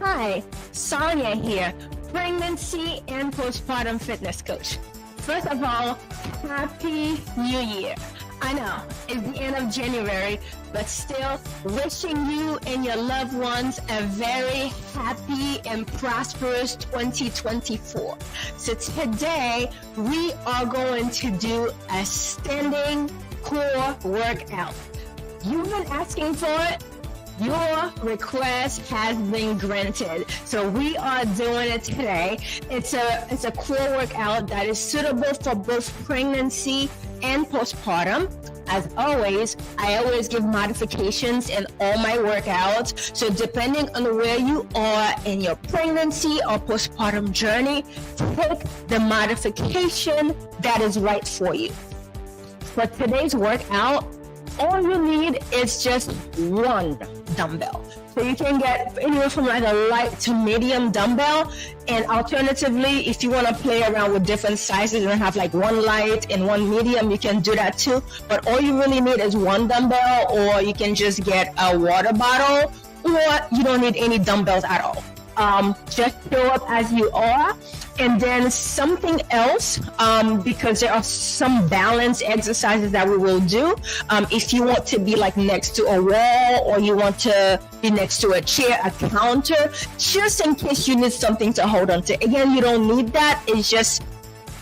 Hi, Sarnia here, pregnancy and postpartum fitness coach. First of all, Happy New Year. I know, it's the end of January, but still wishing you and your loved ones a very happy and prosperous 2024. So today, we are going to do a standing core workout. You've been asking for it. Your request has been granted. So we are doing it today. It's a core workout that is suitable for both pregnancy and postpartum. As always, I always give modifications in all my workouts. So depending on where you are in your pregnancy or postpartum journey, pick the modification that is right for you. For today's workout, all you need is just one dumbbell. So you can get anywhere from like a light to medium dumbbell. And alternatively, if you want to play around with different sizes and have like one light and one medium, you can do that too. But all you really need is one dumbbell, or you can just get a water bottle, or you don't need any dumbbells at all. Just show up as you are. And then something else, because there are some balance exercises that we will do. If you want to be like next to a wall, or you want to be next to a chair, a counter, just in case you need something to hold on to. Again, you don't need that. It's just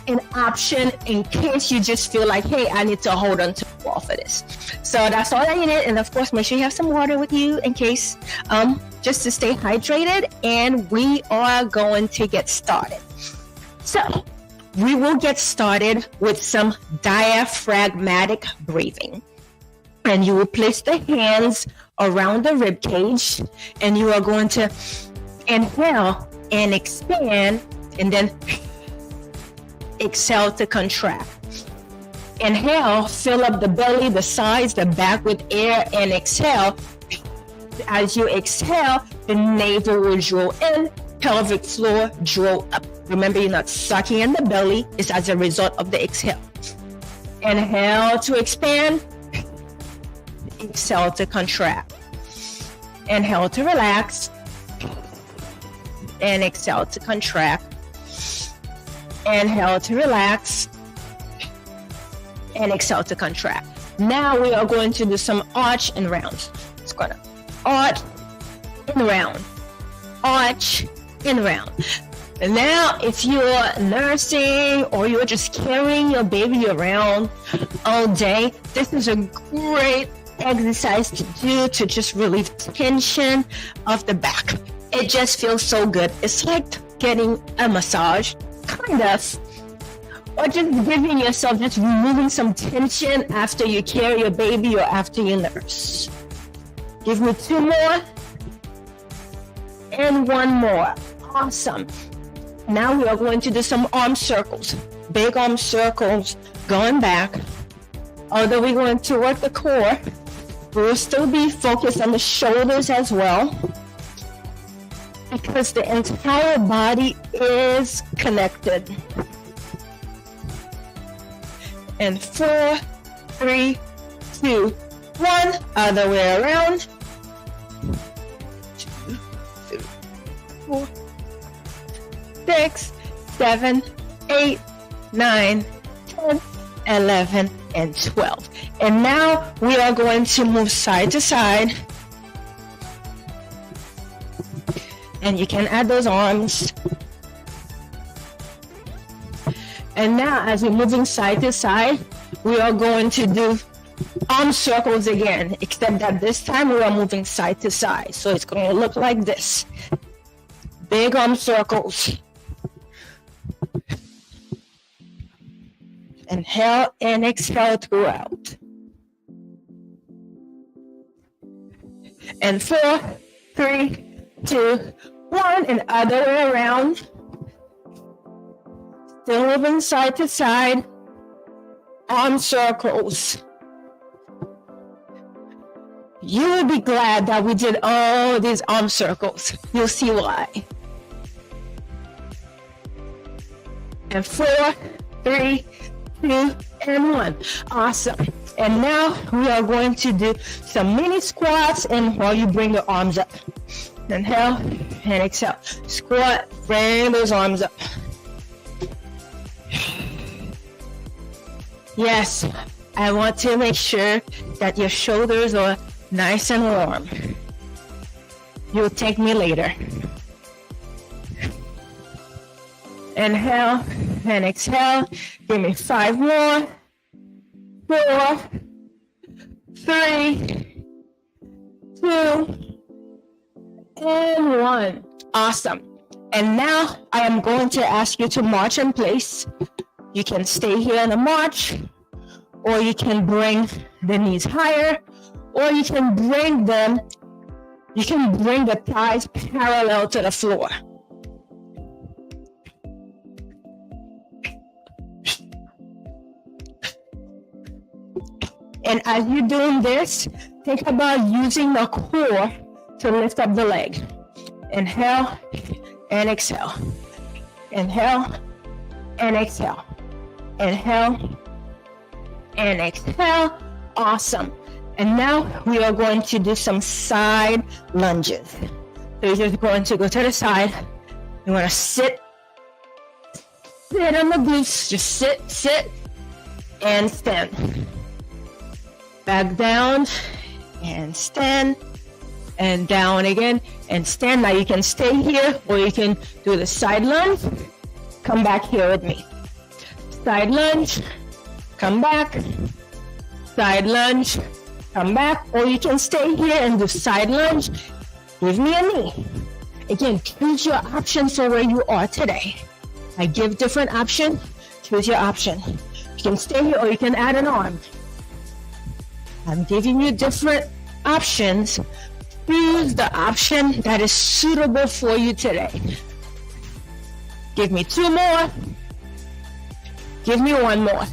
an option in case you just feel like, hey, I need to hold on to the wall for this. So that's all that you need. And of course, make sure you have some water with you in case, just to stay hydrated. And we are going to get started. So we will get started with some diaphragmatic breathing. And you will place the hands around the rib cage, and you are going to inhale and expand, and then exhale to contract. Inhale, fill up the belly, the sides, the back with air, and exhale. As you exhale, the navel will draw in, pelvic floor draw up. Remember, you're not sucking in the belly. It's as a result of the exhale. Inhale to expand. Exhale to contract. Inhale to relax. And exhale to contract. Inhale to relax. And exhale to contract. Now we are going to do some arch and rounds. It's gonna arch and round. Arch and round. And now, if you're nursing or you're just carrying your baby around all day, this is a great exercise to do to just relieve tension of the back. It just feels so good. It's like getting a massage, kind of, or just giving yourself, just removing some tension after you carry your baby or after you nurse. Give me two more and one more. Awesome. Now we are going to do some arm circles, big arm circles going back. Although we're going to work the core, we will still be focused on the shoulders as well, because the entire body is connected. And 4, 3, 2, 1, other way around. 2, 3, 4, 6, 7, 8, 9, 10, 11, and 12. And now we are going to move side to side. And you can add those arms. And now, as we're moving side to side, we are going to do arm circles again, except that this time we are moving side to side. So it's going to look like this. Big arm circles. Inhale and exhale throughout. And 4, 3, 2, 1, and other way around. Still moving side to side. Arm circles. You will be glad that we did all these arm circles. You'll see why. And 4, 3, 2, and 1. Awesome. And now we are going to do some mini squats, and while you bring the arms up. Inhale and exhale. Squat, bring those arms up. Yes, I want to make sure that your shoulders are nice and warm. You'll thank me later. Inhale and exhale. Give me 5 more. 4, 3, 2, and 1. Awesome. And now I am going to ask you to march in place. You can stay here in a march, or you can bring the knees higher, or you can bring the thighs parallel to the floor. And as you're doing this, think about using the core to lift up the leg. Inhale and exhale. Inhale and exhale. Inhale and exhale. Awesome. And now we are going to do some side lunges. So you're just going to go to the side. You want to sit on the glutes. Just sit, and stand. Back down and stand, and down again and stand. Now you can stay here, or you can do the side lunge. Come back here with me. Side lunge, come back. Side lunge, come back. Or you can stay here and do side lunge. Give me a knee. Again, choose your option for where you are today. I give different options. Choose your option. You can stay here, or you can add an arm. I'm giving you different options. Choose the option that is suitable for you today. Give me 2 more. Give me 1 more.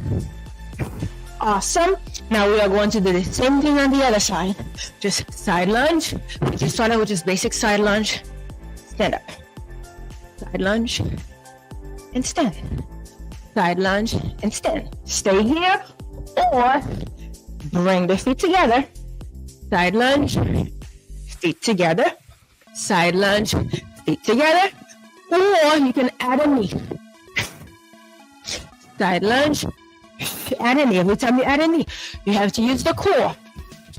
Awesome. Now we are going to do the same thing on the other side. Just side lunge. We just started with just basic side lunge. Stand up. Side lunge and stand. Side lunge and stand. Stay here, or bring the feet together. Side lunge, feet together. Side lunge, feet together. Or you can add a knee. Side lunge, add a knee. Every time you add a knee, you have to use the core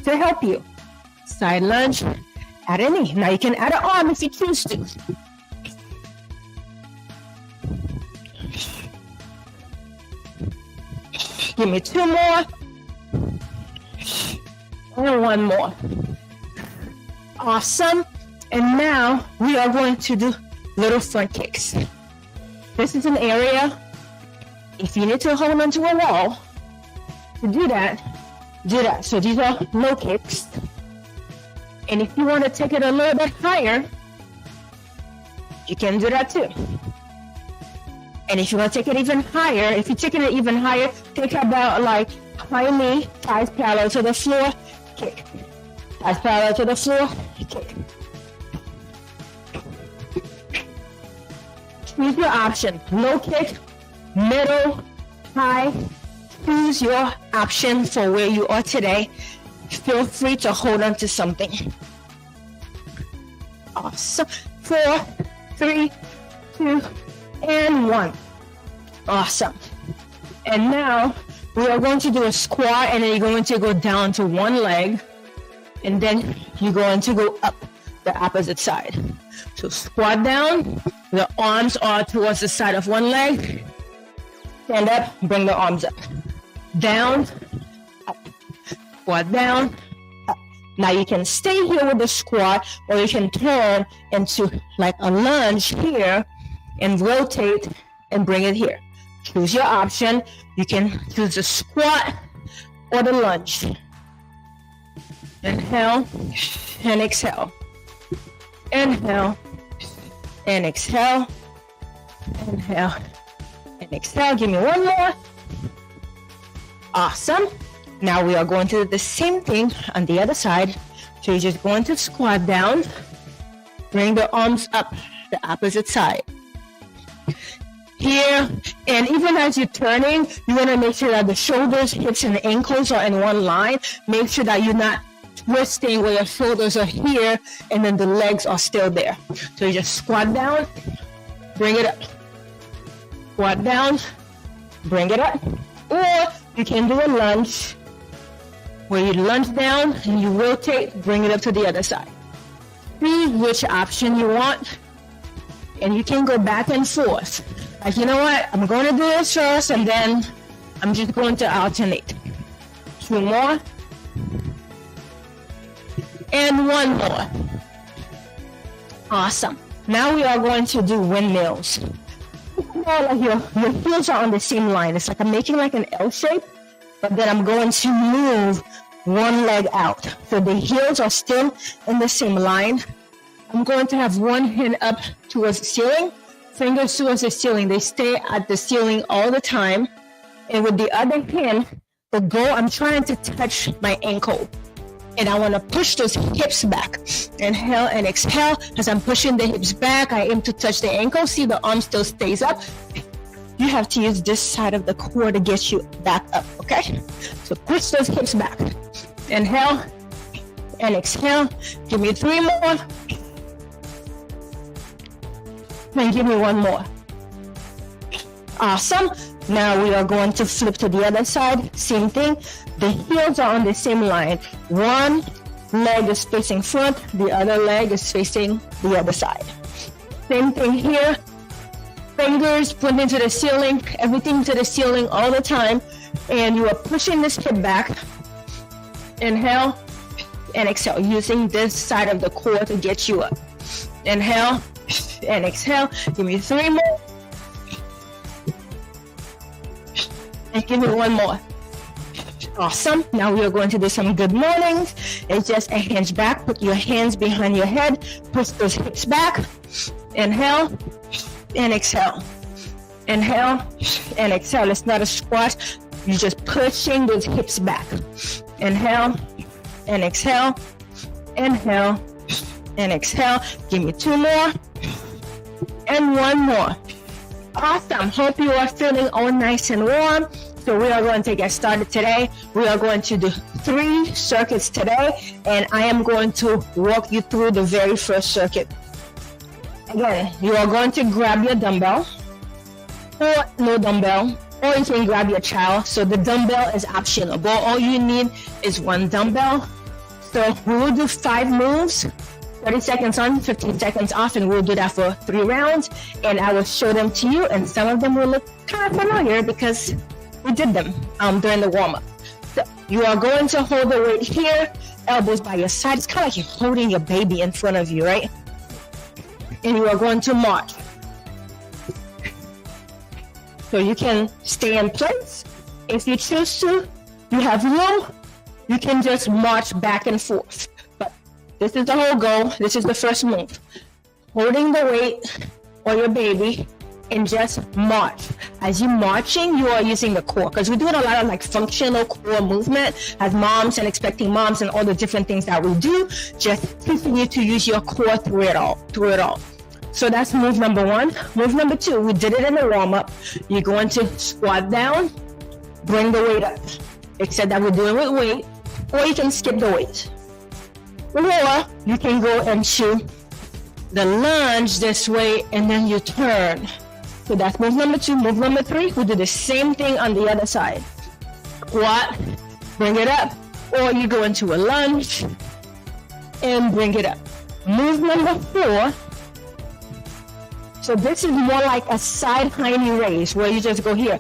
to help you. Side lunge, add a knee. Now you can add an arm if you choose to. Give me 2 more. And 1 more. Awesome. And now we are going to do little front kicks. This is an area, if you need to hold onto a wall, to do that. So these are low kicks. And if you want to take it a little bit higher, you can do that too. And if you want to take it even higher, if you're taking it even higher, think about like high knee, thighs parallel to the floor, kick. Thighs parallel to the floor, kick. Choose your option. Low kick, middle, high. Choose your option for where you are today. Feel free to hold on to something. Awesome. 4, 3, 2, and 1. Awesome. And now we are going to do a squat, and then you're going to go down to one leg, and then you're going to go up the opposite side. So squat down, the arms are towards the side of one leg. Stand up, bring the arms up. Down, up. Squat down, up. Now you can stay here with the squat, or you can turn into like a lunge here and rotate and bring it here. Choose your option. You can choose the squat or the lunge. Inhale and exhale. Inhale and exhale. Inhale and exhale. Give me one more. Awesome. Now we are going to do the same thing on the other side. So you're just going to squat down, bring the arms up the opposite side. Here, and even as you're turning, you want to make sure that the shoulders, hips, and ankles are in one line. Make sure that you're not twisting where your shoulders are here and then the legs are still there. So you just squat down, bring it up. Squat down, bring it up. Or you can do a lunge where you lunge down and you rotate, bring it up to the other side. See which option you want, and you can go back and forth. Like, you know what, I'm going to do this first and then I'm just going to alternate. 2 more. And 1 more. Awesome. Now we are going to do windmills. Like your heels are on the same line. It's like I'm making like an L shape, but then I'm going to move one leg out. So the heels are still in the same line. I'm going to have one hand up towards the ceiling, fingers towards the ceiling. They stay at the ceiling all the time. And with the other hand, the goal, I'm trying to touch my ankle. And I want to push those hips back. Inhale and exhale. As I'm pushing the hips back, I aim to touch the ankle. See, the arm still stays up. You have to use this side of the core to get you back up, okay? So push those hips back. Inhale and exhale. Give me 3 more. And give me 1 more. Awesome. Now we are going to flip to the other side. Same thing. The heels are on the same line. One leg is facing front. The other leg is facing the other side. Same thing here. Fingers pointing to the ceiling. Everything to the ceiling all the time. And you are pushing this hip back. Inhale and exhale. Using this side of the core to get you up. Inhale and exhale. Give me 3 more. And give me 1 more. Awesome. Now we are going to do some good mornings. It's just a hinge back. Put your hands behind your head. Push those hips back. Inhale and exhale. Inhale and exhale. It's not a squat. You're just pushing those hips back. Inhale and exhale. Inhale and exhale. Give me 2 more. And 1 more. Awesome. Hope you are feeling all nice and warm. So we are going to get started today. We are going to do 3 circuits today, and I am going to walk you through the very first circuit. Again, you are going to grab your dumbbell, or no dumbbell, or you can grab your child. So the dumbbell is optional, but all you need is 1 dumbbell. So we will do 5 moves, 30 seconds on, 15 seconds off, and we'll do that for 3 rounds, and I will show them to you, and some of them will look kind of familiar because we did them during the warm-up. So you are going to hold the weight here, elbows by your side. It's kind of like you're holding your baby in front of you, right? And you are going to march. So you can stay in place. If you choose to, you have room, you can just march back and forth. But this is the whole goal. This is the first move. Holding the weight or your baby, and just march. As you're marching, you are using the core, because we're doing a lot of like functional core movement as moms and expecting moms and all the different things that we do. Just continue to use your core through it all. So that's move number 1. Move number 2, we did it in the warm-up. You're going to squat down, bring the weight up. Except that we're doing it with weight, or you can skip the weight. Or you can go into the lunge this way, and then you turn. So that's move number 2. Move number 3, we do the same thing on the other side. Squat, bring it up, or you go into a lunge and bring it up. Move number 4, so this is more like a side hiney raise where you just go here.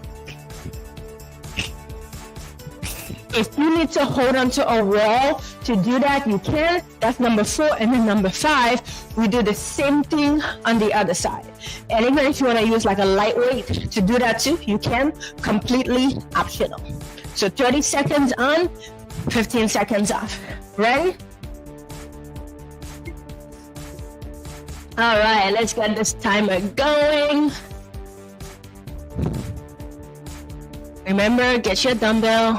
If you need to hold onto a wall to do that, you can. That's number 4. And then number 5, we do the same thing on the other side. And even if you want to use like a lightweight to do that too, you can. Completely optional. So 30 seconds on, 15 seconds off. Ready? All right, let's get this timer going. Remember, get your dumbbell.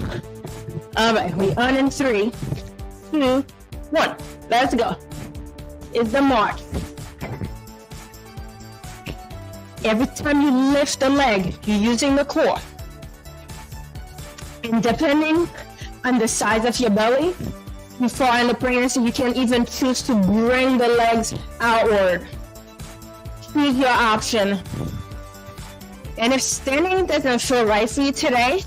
All right, we on in 3, 2, 1. Let's go. It's the march. Every time you lift the leg, you're using the core. And depending on the size of your belly, before in the pregnancy, you can even choose to bring the legs outward. Choose your option. And if standing doesn't feel right for you today,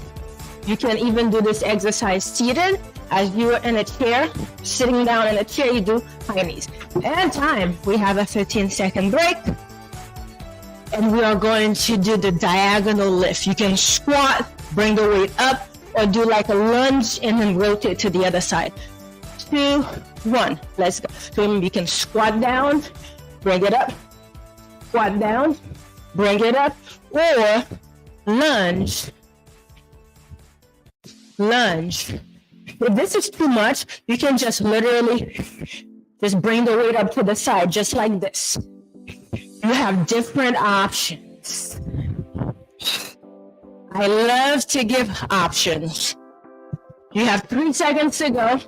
you can even do this exercise seated. As you are in a chair, sitting down in a chair, you do high knees. And time, we have a 15-second break. And we are going to do the diagonal lift. You can squat, bring the weight up, or do like a lunge and then rotate to the other side. 2, 1, let's go. So you can squat down, bring it up, squat down, bring it up, or lunge. If this is too much, you can just literally just bring the weight up to the side, just like this. You have different options. I love to give options. You have 3 seconds to go.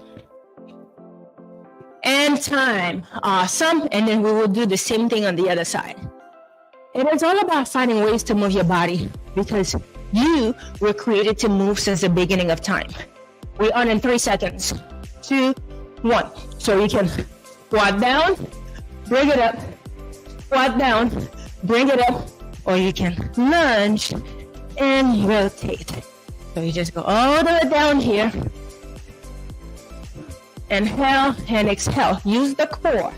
And time. Awesome. And then we will do the same thing on the other side. It is all about finding ways to move your body because you were created to move since the beginning of time. We're on in 3 seconds. 2, 1. So you can squat down, bring it up, squat down, bring it up, or you can lunge and rotate. So you just go all the way down here. Inhale and exhale. Use the core.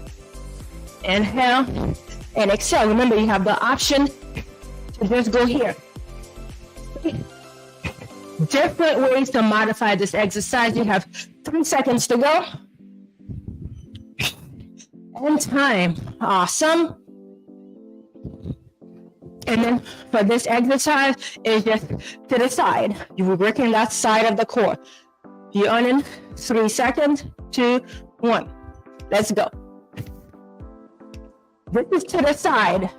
Inhale and exhale. Remember, you have the option to just go here. Different ways to modify this exercise. You have 3 seconds to go. And time. Awesome. And then for this exercise, it's just to the side. You're working that side of the core. You're on in 3 seconds, 2, 1. Let's go. This is to the side.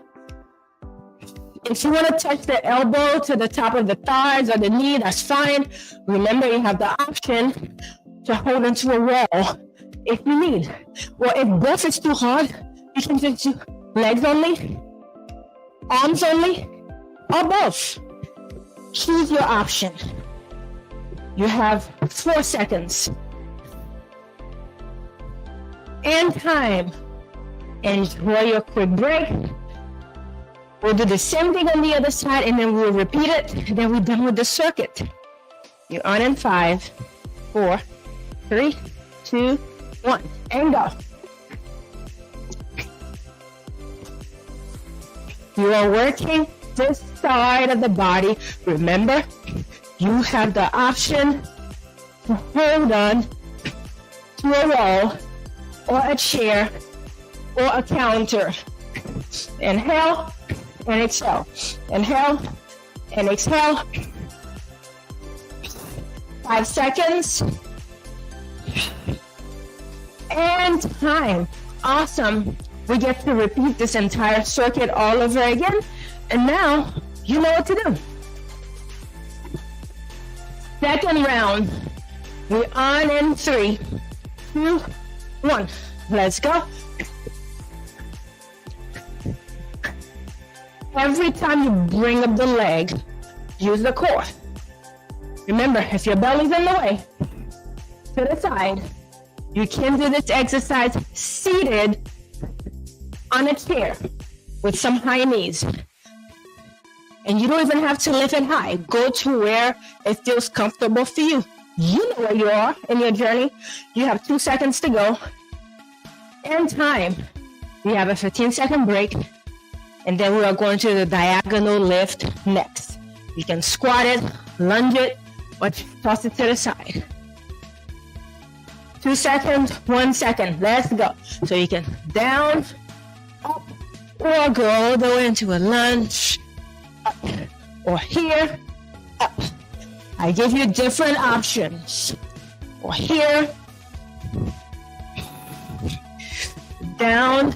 If you want to touch the elbow to the top of the thighs or the knee, that's fine. Remember, you have the option to hold into a wall if you need. Or if both is too hard, you can just do legs only, arms only, or both. Choose your option. You have 4 seconds. And time. Enjoy your quick break. We'll do the same thing on the other side and then we'll repeat it. And then we're done with the circuit. You're on in 5, 4, 3, 2, 1, and go. You are working this side of the body. Remember, you have the option to hold on to a wall or a chair or a counter. Inhale and exhale. Inhale and exhale. 5 seconds. And time. Awesome. We get to repeat this entire circuit all over again. And now you know what to do. Second round. We're on in 3, 2, 1. Let's go. Every time you bring up the leg, use the core. Remember, if your belly's in the way, to the side, you can do this exercise seated on a chair with some high knees. And you don't even have to lift it high. Go to where it feels comfortable for you. You know where you are in your journey. You have 2 seconds to go. And time. We have a 15-second break. And then we are going to the diagonal lift next. You can squat it, lunge it, or toss it to the side. 2 seconds, 1 second. Let's go. So you can down, up, or go all the way into a lunge, up, or here, up. I give you different options. Or here, down,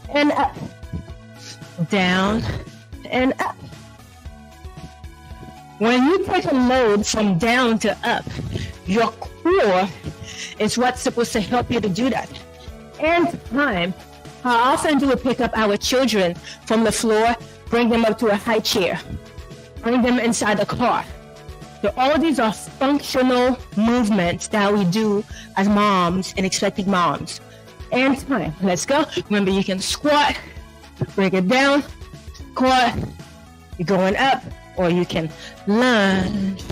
and up. Down and up. When you take a load from down to up, your core is what's supposed to help you to do that. And time. How often do we pick up our children from the floor, bring them up to a high chair, bring them inside the car? So all these are functional movements that we do as moms and expecting moms. And time. Let's go. Remember, you can squat, bring it down, squat, you're going up, or you can lunge.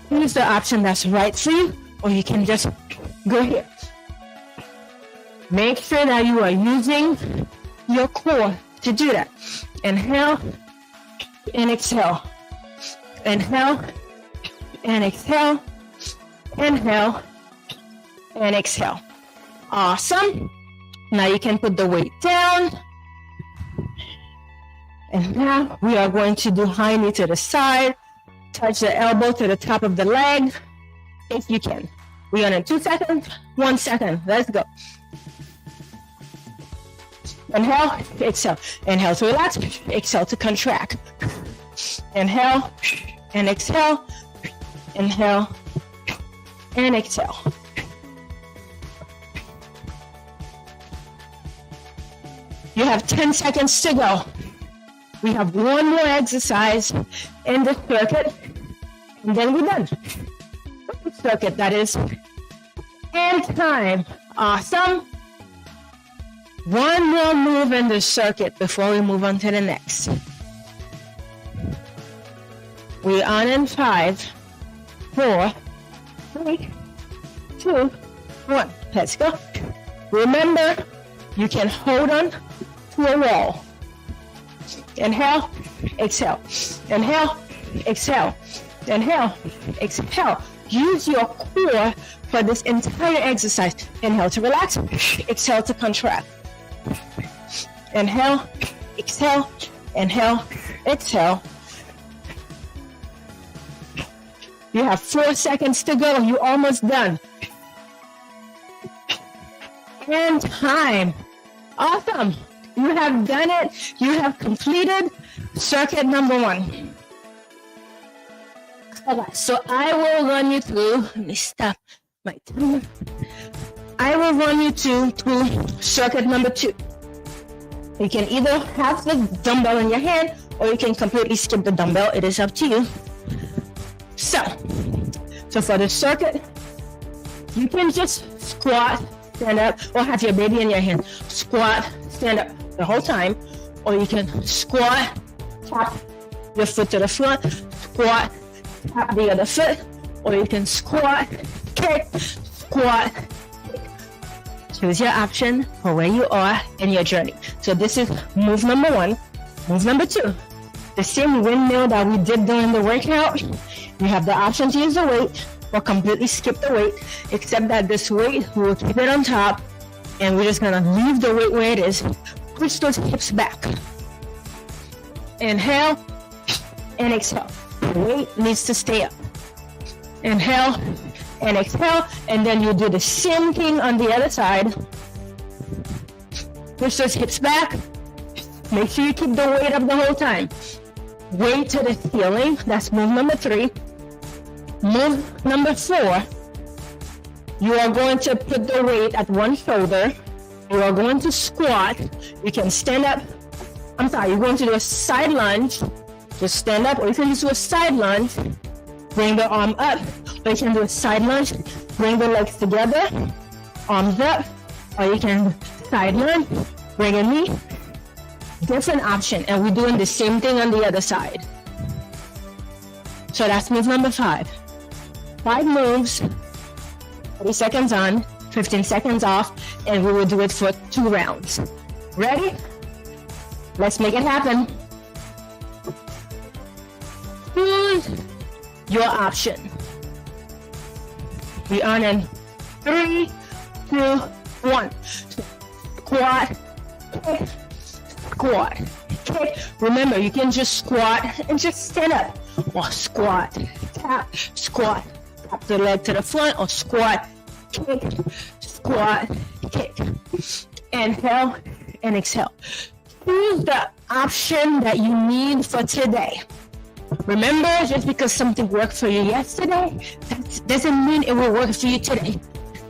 Use the option that's right for you, or you can just go here. Make sure that you are using your core to do that. Inhale and exhale. Inhale and exhale. Inhale and exhale. Awesome. Now you can put the weight down. And now we are going to do high knee to the side. Touch the elbow to the top of the leg, if you can. We are in 2 seconds, 1 second. Let's go. Inhale, exhale. Inhale to relax, exhale to contract. Inhale and exhale. Inhale and exhale. You have 10 seconds to go. We have one more exercise in the circuit, and then we're done. Circuit, that is. And time. Awesome. One more move in the circuit before we move on to the next. We're on in 5, 4, 3, 2, 1. Let's go. Remember, you can hold on to a wall. Inhale, exhale. Inhale, exhale. Inhale, exhale. Use your core for this entire exercise. Inhale to relax, exhale to contract. Inhale, exhale, inhale, exhale. You have 4 seconds to go. You're almost done. And time. Awesome. You have done it. You have completed circuit number 1. Okay, so I will run you through, let me stop my timer. I will run you through circuit number 2. You can either have the dumbbell in your hand or you can completely skip the dumbbell. It is up to you. So for the circuit, you can just squat, stand up, or have your baby in your hand. Squat, stand up the whole time, or you can squat, tap your foot to the front, squat, tap the other foot, or you can squat, kick, squat, kick. Choose your option for where you are in your journey. So this is move number 1. Move number 2, the same windmill that we did during the workout. You have the option to use the weight or completely skip the weight, except that this weight, we will keep it on top, and we're just gonna leave the weight where it is. Push those hips back. Inhale and exhale. The weight needs to stay up. Inhale and exhale, and then you do the same thing on the other side. Push those hips back. Make sure you keep the weight up the whole time. Weight to the ceiling. That's move number 3. Move number 4. You are going to put the weight at one shoulder. You are going to squat. You can stand up. You're going to do a side lunge. Just stand up, or you can just do a side lunge. Bring the arm up. Or you can do a side lunge. Bring the legs together. Arms up. Or you can side lunge. Bring a knee. Different option. And we're doing the same thing on the other side. So that's move number 5. 5 moves. 30 seconds on, 15 seconds off, and we will do it for 2 rounds. Ready? Let's make it happen. Choose your option. We are in 3, 2, 1. Squat, kick, squat, kick. Remember, you can just squat and just stand up, or squat, tap, squat, tap the leg to the front, or squat, kick, squat, kick. Inhale and exhale. Choose the option that you need for today. Remember, just because something worked for you yesterday, that doesn't mean it will work for you today.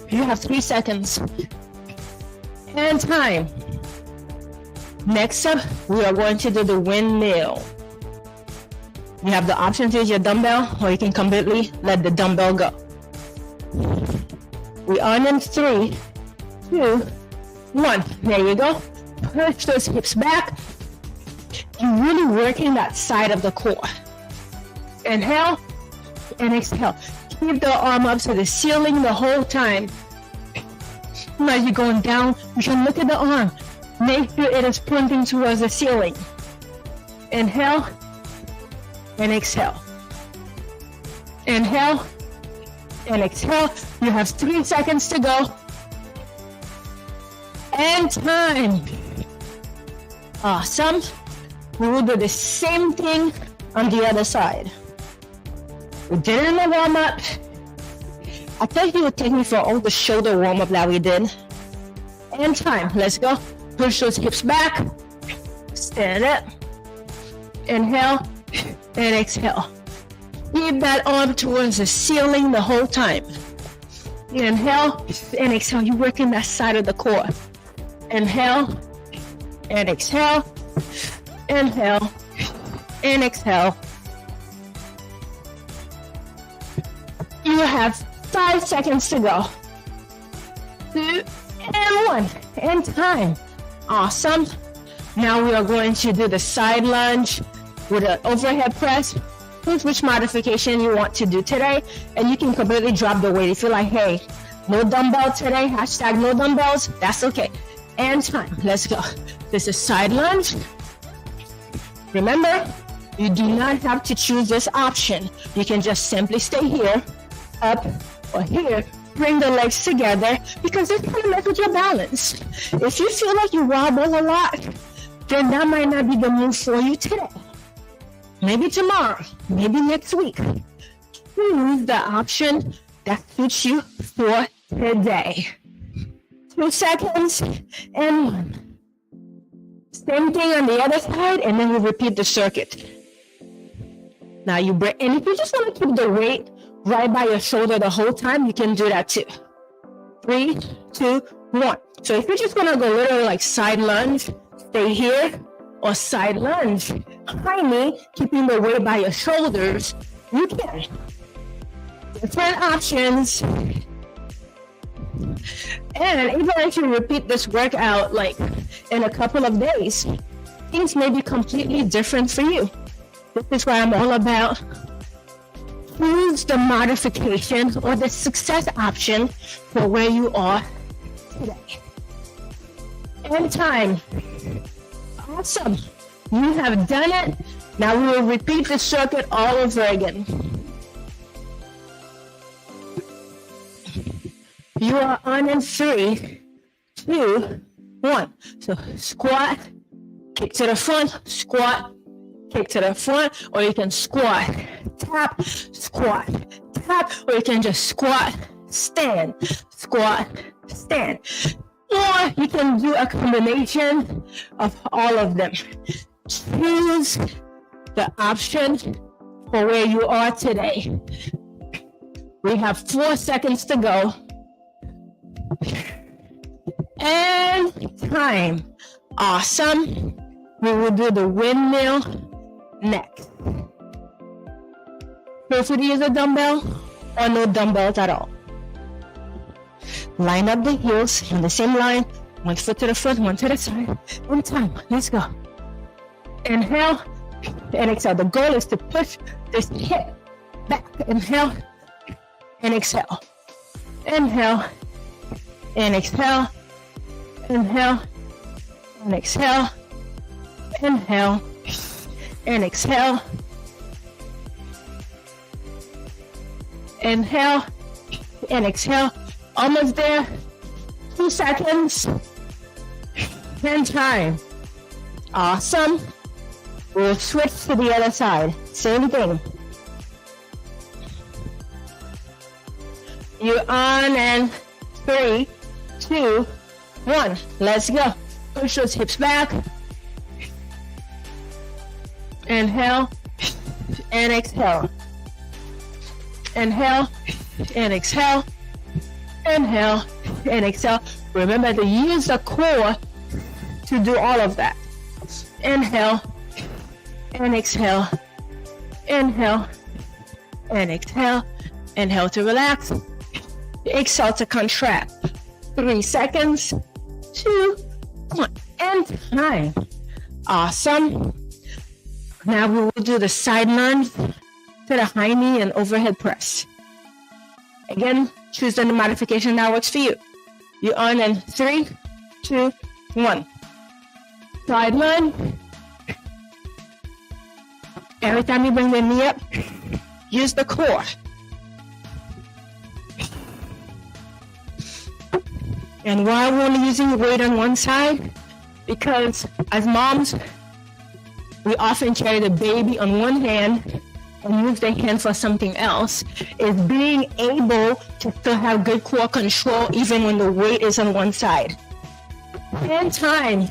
You have 3 seconds. And time. Next up, we are going to do the windmill. You have the option to use your dumbbell, or you can completely let the dumbbell go. We are in 3, 2, 1. There you go. Push those hips back. You're really working that side of the core. Inhale and exhale. Keep the arm up to the ceiling the whole time. As you're going down, you can look at the arm. Make sure it is pointing towards the ceiling. Inhale and exhale. Inhale and exhale. You have 3 seconds to go. And time. Awesome. We will do the same thing on the other side. We did it in the warm-up. I thought you would take me for all the shoulder warm-up that we did. And time. Let's go. Push those hips back. Stand up. Inhale and exhale. Keep that arm towards the ceiling the whole time. Inhale and exhale. You're working that side of the core. Inhale and exhale. Inhale and exhale. You have 5 seconds to go. 2 and 1. And time. Awesome. Now we are going to do the side lunge with an overhead press. Choose which modification you want to do today, and you can completely drop the weight. If you're like, hey, no dumbbell today, hashtag no dumbbells, that's okay. And time. Let's go. This is side lunge. Remember, you do not have to choose this option. You can just simply stay here, up, or here. Bring the legs together, because this kind of messes with your balance. If you feel like you wobble a lot, then that might not be the move for you today. Maybe tomorrow, maybe next week. Choose the option that suits you for today. 2 seconds and 1. Same thing on the other side, and then you repeat the circuit. Now you break, and if you just want to keep the weight right by your shoulder the whole time, you can do that too. 3, 2, 1. So if you're just gonna go literally like side lunge, stay here, or side lunge, high knee, keeping the weight by your shoulders, you can. Different options. And even if you repeat this workout like in a couple of days, things may be completely different for you. This is why I'm all about choose the modification or the success option for where you are today. And time. Awesome. You have done it. Now we will repeat the circuit all over again. You are on in 3, 2, 1. So squat, kick to the front, squat, kick to the front, or you can squat, tap, squat, tap, or you can just squat, stand, squat, stand. Or you can do a combination of all of them. Choose the option for where you are today. We have 4 seconds to go. And time. Awesome. We will do the windmill next. Feel free to use a dumbbell or no dumbbells at all. Line up the heels in the same line. 1 foot to the front, 1 to the side. One time. Let's go. Inhale and exhale. The goal is to push this hip back. Inhale and exhale. Inhale and exhale. Inhale and exhale. Inhale and exhale. Inhale and exhale. Almost there. 2 seconds. And time. Awesome. We'll switch to the other side. Same thing. You're on and 3, 2, 1. Let's go. Push those hips back. Inhale and exhale. Inhale and exhale. Inhale and exhale. Remember to use the core to do all of that. Inhale and exhale. Inhale and exhale. Inhale to relax. Exhale to contract. 3 seconds. 2, 1, and time. Awesome. Now we will do the side lunge to the high knee and overhead press. Again, choose the modification that works for you. You're on in 3, 2, 1. Side lunge. Every time you bring the knee up, use the core. And why we're only using weight on one side? Because as moms, we often carry the baby on one hand and use the hand for something else. Is being able to still have good core control even when the weight is on one side. And time.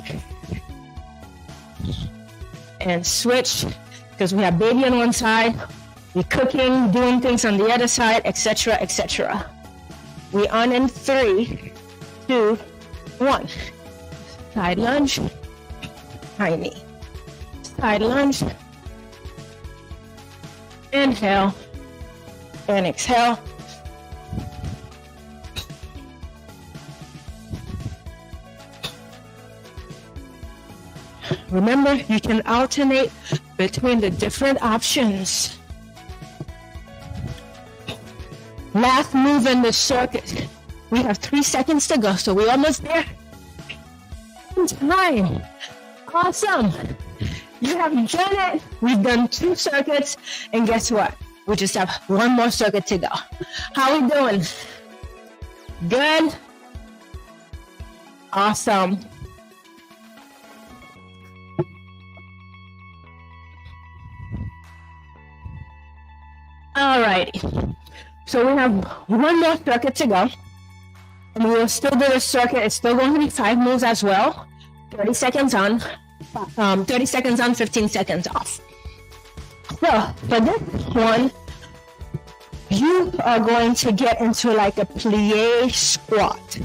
And switch, because we have baby on one side, we're cooking, doing things on the other side, etc., etc. We on in 3, 2, 1. Side lunge, high knee. Side lunge. Inhale and exhale. Remember, you can alternate between the different options. Last move in the circuit. We have 3 seconds to go, so we're almost there. Time. Awesome. You have done it. We've done 2 circuits, and guess what? We just have 1 more circuit to go. How are we doing? Good? Awesome. Alrighty. So we have 1 more circuit to go. And we will still do the circuit. It's still going to be 5 moves as well. 30 seconds on, 30 seconds on, 15 seconds off. So for this one, you are going to get into like a plie squat.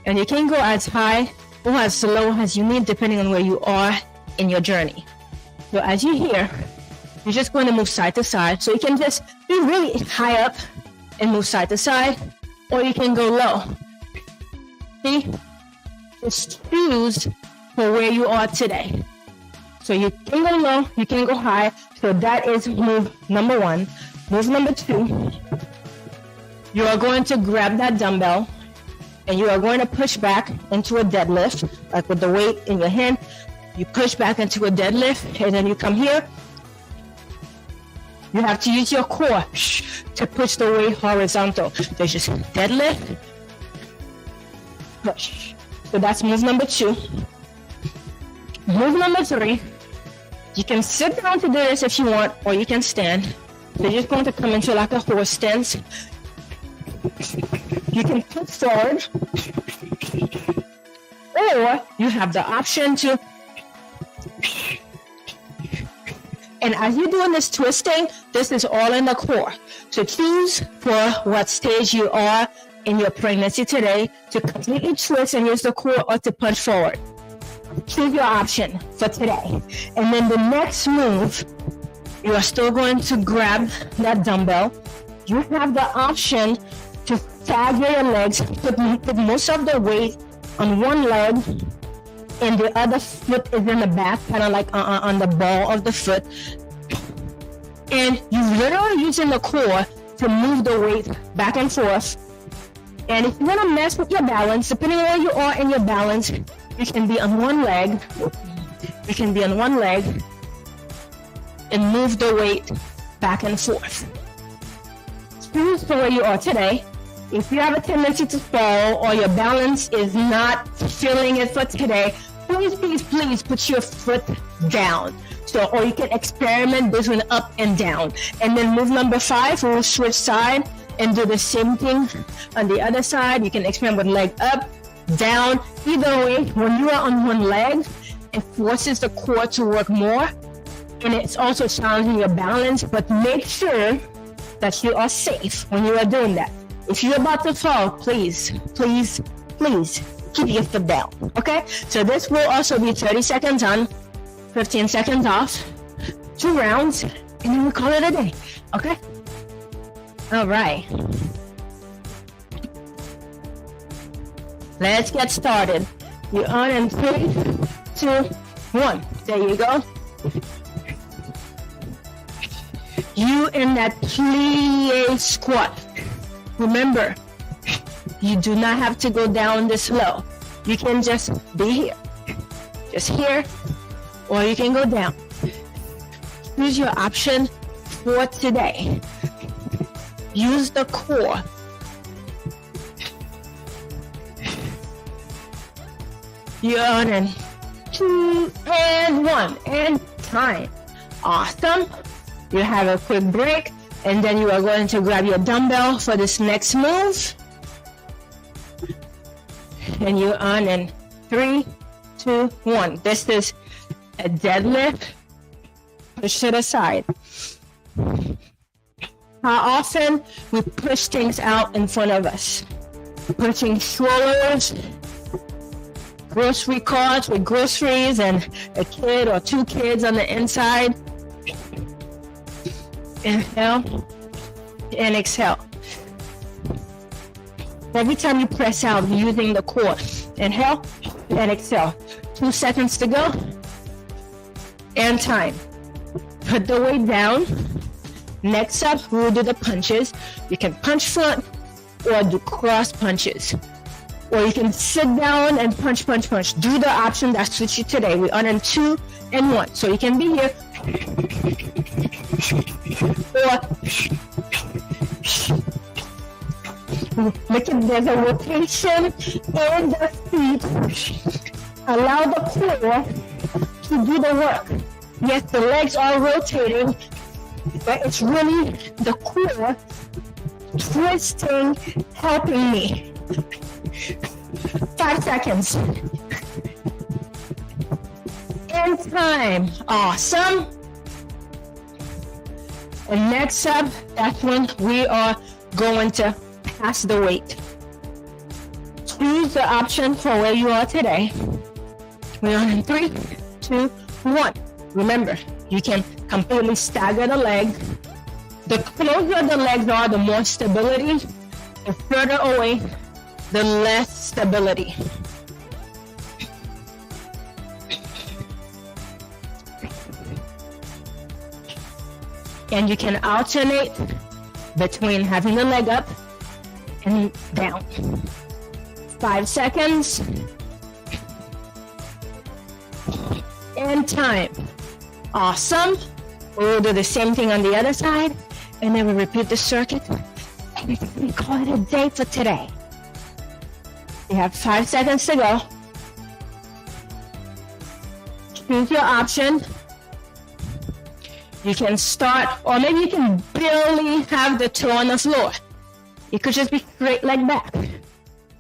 And you can go as high or as low as you need depending on where you are in your journey. So as you hear, you're just going to move side to side. So you can just be really high up and move side to side, or you can go low. See? Just choose for where you are today. So you can go low, you can go high. So that is move number 1. Move number 2, you are going to grab that dumbbell and you are going to push back into a deadlift, like with the weight in your hand. You push back into a deadlift and then you come here. You have to use your core to push the weight horizontal. So just deadlift, push. So that's move number 2. Move number 3, you can sit down to do this if you want, or you can stand. So you're just going to come into like a horse stance. You can put forward, or you have the option to. And as you're doing this twisting, this is all in the core. So choose for what stage you are in your pregnancy today to completely twist and use the core, or to punch forward. Choose your option for today. And then the next move, you are still going to grab that dumbbell. You have the option to stagger your legs, put most of the weight on one leg, and the other foot is in the back, kind of like on the ball of the foot. And you're literally using the core to move the weight back and forth. And if you want to mess with your balance, depending on where you are in your balance, you can be on one leg. You can be on one leg and move the weight back and forth. Choose for where you are today. If you have a tendency to fall or your balance is not feeling it for today, please put your foot down. So, or you can experiment between up and down. And then move number 5, we'll switch side and do the same thing on the other side. You can experiment with leg up, down. Either way, when you are on one leg, it forces the core to work more. and it's also challenging your balance, but make sure that you are safe when you are doing that. If you're about to fall, please keep your foot down, okay? So this will also be 30 seconds on, 15 seconds off, 2 rounds, and then we call it a day, okay? All right. Let's get started. You're on in 3, 2, 1. There you go. You in that plie squat. Remember, you do not have to go down this low. You can just be here. Just here, or you can go down. Choose your option for today. Use the core. You're on in 2 and 1 and time. Awesome. You have a quick break, and then you are going to grab your dumbbell for this next move. And you're on in 3, 2, 1. This is a deadlift. Push it aside. How often we push things out in front of us? Pushing strollers, grocery carts with groceries, and a kid or 2 kids on the inside. Inhale and exhale. Every time you press out, you're using the core. Inhale and exhale. 2 seconds to go. And time. Put the weight down. Next up, we'll do the punches. You can punch front or do cross punches. Or you can sit down and punch. Do the option that suits you today. We're on in 2 and 1. So you can be here. Or look at, there's a rotation in the feet. Allow the core to do the work. Yes, the legs are rotating, but it's really the core twisting, helping me. 5 seconds. And time. Awesome. And next up, that's when we are going to pass the weight. Choose the option for where you are today. We're on in 3, 2, 1. Remember, you can completely stagger the leg. The closer the legs are, the more stability. The further away, the less stability. And you can alternate between having the leg up and down. 5 seconds. And time. Awesome. We'll do the same thing on the other side, and then we repeat the circuit. And we call it a day for today. You have 5 seconds to go. Choose your option. You can start, or maybe you can barely have the toe on the floor. It could just be straight leg back,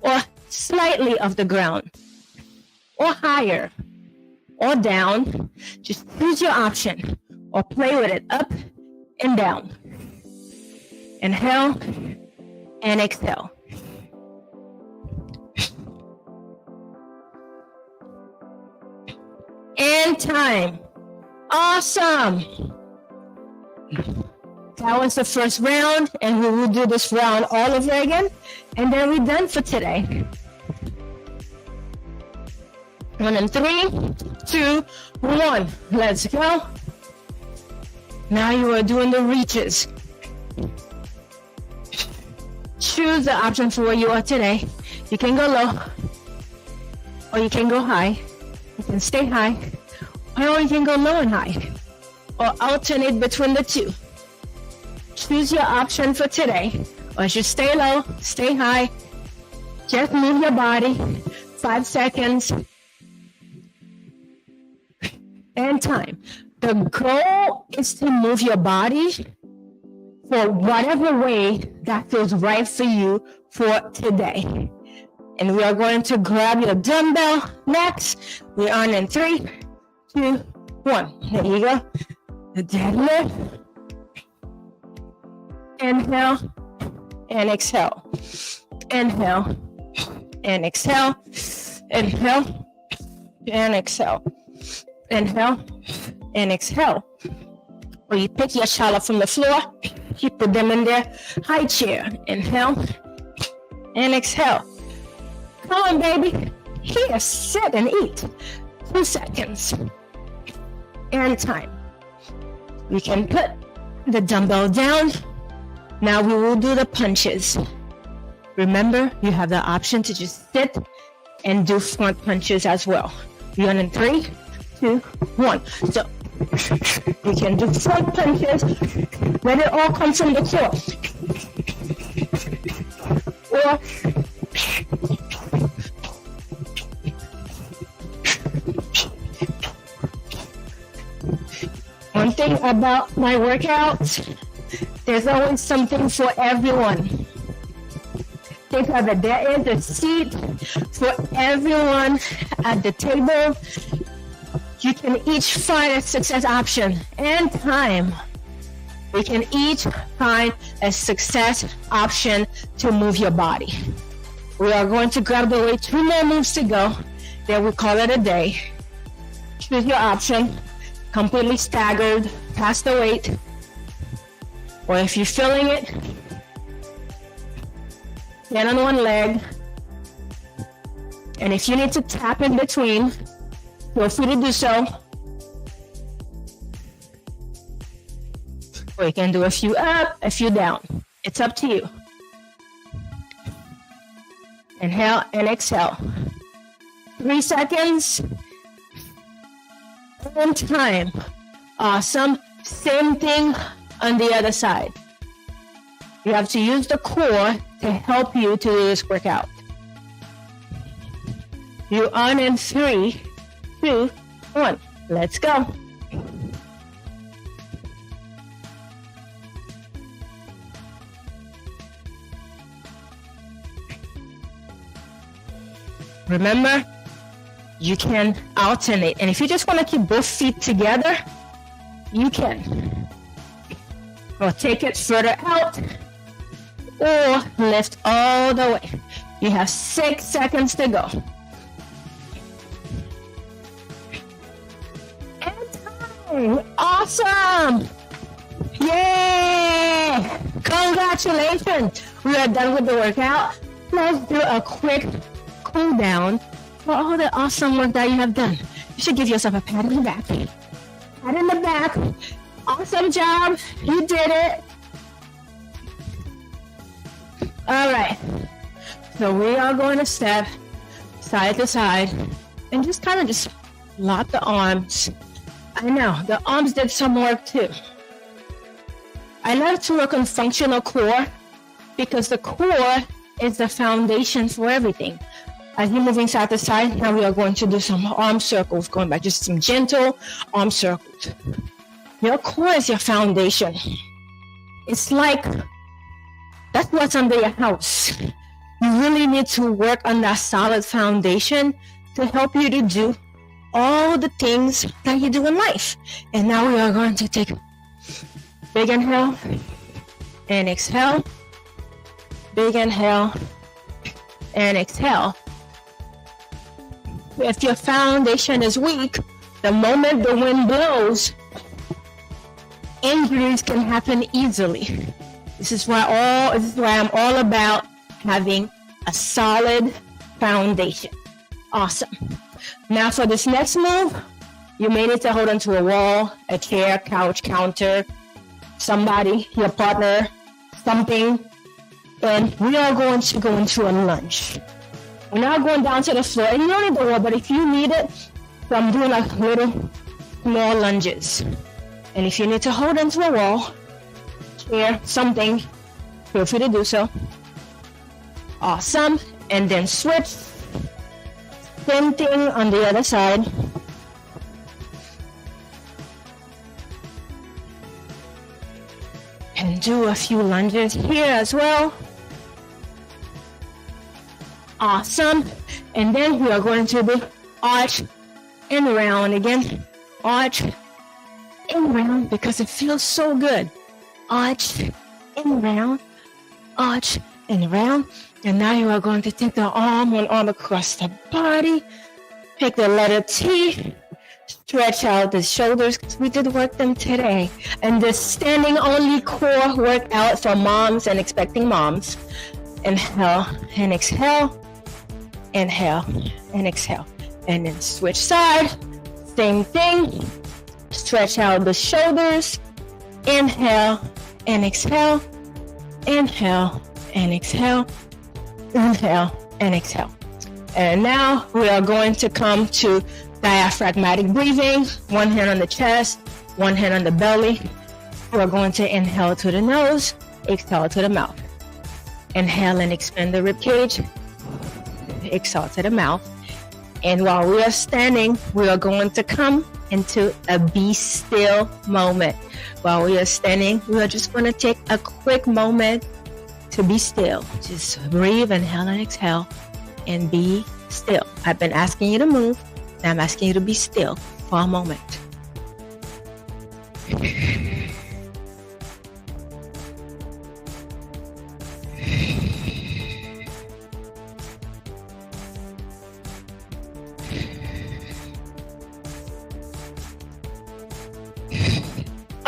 or slightly off the ground, or higher, or down. Just choose your option, or play with it up and down. Inhale and exhale. And time. Awesome. That was the first round, and we will do this round all over again, and then we're done for today. 1 and 3, 2, 1. Let's go. Now you are doing the reaches. Choose the option for where you are today. You can go low, or you can go high. You can stay high, or you can go low and high, or alternate between the two. Choose your option for today, or you stay low, stay high. Just move your body. 5 seconds. And time. The goal is to move your body for whatever way that feels right for you for today. And we are going to grab your dumbbell next. We're on in 3, 2, 1. There you go. The deadlift. Inhale and exhale. Inhale and exhale. Inhale and exhale. Inhale and exhale. Or you pick your child up from the floor, you put them in their high chair. Inhale and exhale. Come on, baby. Here, sit and eat. 2 seconds. And time. We can put the dumbbell down. Now we will do the punches. Remember, you have the option to just sit and do front punches as well. You on in 3, 2, 1. So we can do front punches. Let it all come from the core. Or one thing about my workouts, there's always something for everyone. Think of it, there is a seat for everyone at the table. You can each find a success option and time. We can each find a success option to move your body. We are going to grab the weight, 2 more moves to go. Then we call it a day. Choose your option. Completely staggered, pass the weight. Or if you're feeling it, get on one leg. And if you need to tap in between, feel free to do so. Or you can do a few up, a few down. It's up to you. Inhale and exhale. 3 seconds. And time. Awesome. Same thing on the other side. You have to use the core to help you to do this workout. You're on in 3, 2, 1. Let's go. Remember, you can alternate. And if you just want to keep both feet together, you can. Or take it further out, or lift all the way. You have 6 seconds to go. And time. Awesome. Yay! Congratulations. We are done with the workout. Let's do a quick cool down for all the awesome work that you have done. You should give yourself a pat in the back. Pat in the back. Awesome job. You did it. All right. So we are going to step side to side and just kind of just lock the arms. I know the arms did some work too. I love to work on functional core because the core is the foundation for everything. As you're moving side to side, now we are going to do some arm circles, going back, just some gentle arm circles. Your core is your foundation. It's like, that's what's under your house. You really need to work on that solid foundation to help you to do all the things that you do in life. And now we are going to take a big inhale and exhale. Big inhale and exhale. If your foundation is weak, the moment the wind blows, injuries can happen easily. This is why I'm all about having a solid foundation. Awesome. Now for this next move, you may need to hold onto a wall, a chair, couch, counter, somebody, your partner, something, and we are going to go into a lunge. We're not going down to the floor, and you don't need the wall, but if you need it, so I'm doing like little small lunges. And if you need to hold onto a wall, chair, something, feel free to do so. Awesome. And then switch. Same thing on the other side. And do a few lunges here as well. Awesome. And then we are going to do arch and round again. Arch and round because it feels so good. Arch and round, arch and round. And now you are going to take the arm, one arm across the body. Pick the letter T. Stretch out the shoulders because we did work them today. And this standing only core workout for moms and expecting moms. Inhale and exhale. Inhale and exhale. And then switch side. Same thing. Stretch out the shoulders. Inhale and exhale. Inhale and exhale. Inhale and exhale. And now we are going to come to diaphragmatic breathing. One hand on the chest, one hand on the belly. We're going to inhale to the nose, exhale to the mouth. Inhale and expand the rib cage. Exhale to the mouth. And while we are standing, we are going to come into a be still moment. While we are standing, we are just going to take a quick moment to be still. Just breathe, inhale and exhale, and be still. I've been asking you to move. Now I'm asking you to be still for a moment.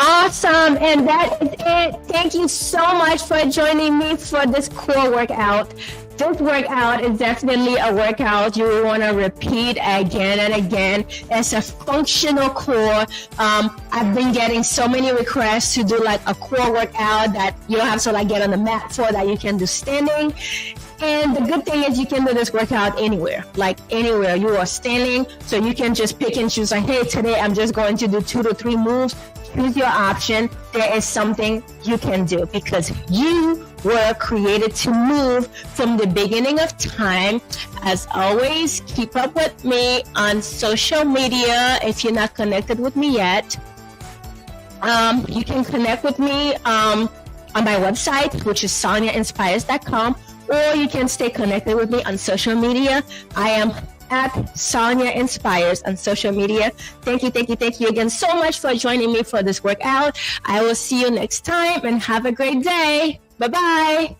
Awesome, and that is it. Thank you so much for joining me for this core workout. This workout is definitely a workout you will want to repeat again and again. It's a functional core. I've been getting so many requests to do like a core workout that you don't have to like get on the mat for, that you can do standing. And the good thing is you can do this workout anywhere, like anywhere you are standing. So you can just pick and choose like, hey, today I'm just going to do 2 to 3 moves. Choose your option. There is something you can do because you were created to move from the beginning of time. As always, keep up with me on social media. If you're not connected with me yet, you can connect with me on my website, which is sarniainspires.com, or you can stay connected with me on social media. I am at Sarnia Inspires on social media. Thank you again so much for joining me for this workout. I will see you next time and have a great day. Bye-bye.